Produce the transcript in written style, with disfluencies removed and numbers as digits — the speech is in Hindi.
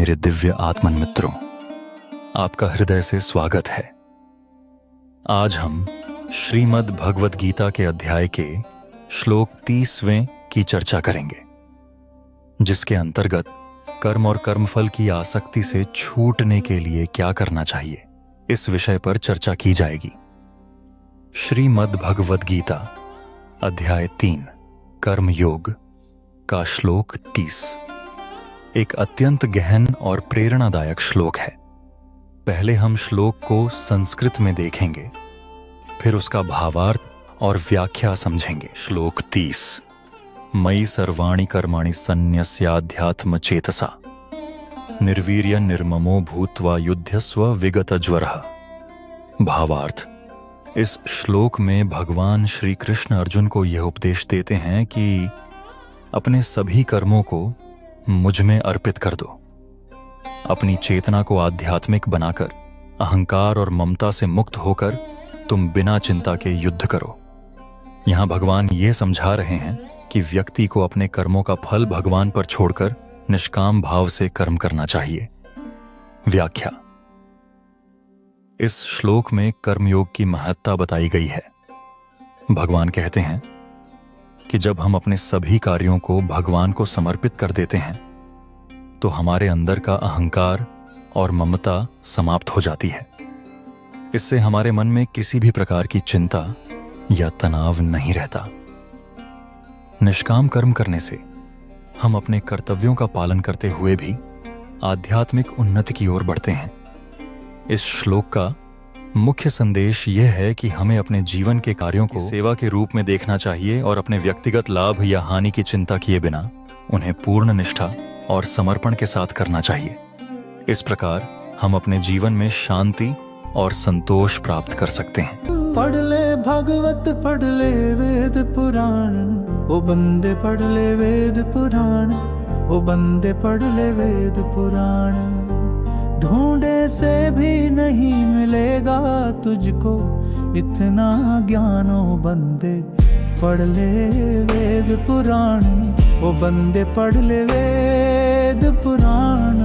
मेरे दिव्य आत्मन मित्रों, आपका हृदय से स्वागत है। आज हम श्रीमद् भगवद गीता के अध्याय के श्लोक 30वें की चर्चा करेंगे, जिसके अंतर्गत कर्म और कर्मफल की आसक्ति से छूटने के लिए क्या करना चाहिए, इस विषय पर चर्चा की जाएगी। श्रीमद् भगवद गीता अध्याय 3 कर्म योग का श्लोक 30 एक अत्यंत गहन और प्रेरणादायक श्लोक है। पहले हम श्लोक को संस्कृत में देखेंगे, फिर उसका भावार्थ और व्याख्या समझेंगे। श्लोक 30 मयि सर्वाणि कर्माणि सन्न्यस्याध्यात्म चेतसा निर्वीर्य निर्ममो भूत्वा युध्यस्व विगत ज्वरः। भावार्थ, इस श्लोक में भगवान श्री कृष्ण अर्जुन को यह उपदेश देते हैं कि अपने सभी कर्मों को मुझ में अर्पित कर दो। अपनी चेतना को आध्यात्मिक बनाकर अहंकार और ममता से मुक्त होकर तुम बिना चिंता के युद्ध करो। यहां भगवान ये समझा रहे हैं कि व्यक्ति को अपने कर्मों का फल भगवान पर छोड़कर निष्काम भाव से कर्म करना चाहिए। व्याख्या, इस श्लोक में कर्मयोग की महत्ता बताई गई है। भगवान कहते हैं कि जब हम अपने सभी कार्यों को भगवान को समर्पित कर देते हैं तो हमारे अंदर का अहंकार और ममता समाप्त हो जाती है। इससे हमारे मन में किसी भी प्रकार की चिंता या तनाव नहीं रहता। निष्काम कर्म करने से हम अपने कर्तव्यों का पालन करते हुए भी आध्यात्मिक उन्नति की ओर बढ़ते हैं। इस श्लोक का मुख्य संदेश यह है कि हमें अपने जीवन के कार्यों को सेवा के रूप में देखना चाहिए और अपने व्यक्तिगत लाभ या हानि की चिंता किए बिना उन्हें पूर्ण निष्ठा और समर्पण के साथ करना चाहिए। इस प्रकार हम अपने जीवन में शांति और संतोष प्राप्त कर सकते हैं। पढ़ ले भागवत, पढ़ ले वेद पुराण, ओ बंदे पढ़ ले वेद पुराण, ओ बंदे पढ़ ले वेद पुराण। ढूंढे से भी नहीं मिलेगा तुझको इतना ज्ञान, ओ बंदे पढ़ ले वेद पुराण, ओ बंदे पढ़ ले वेद पुराण।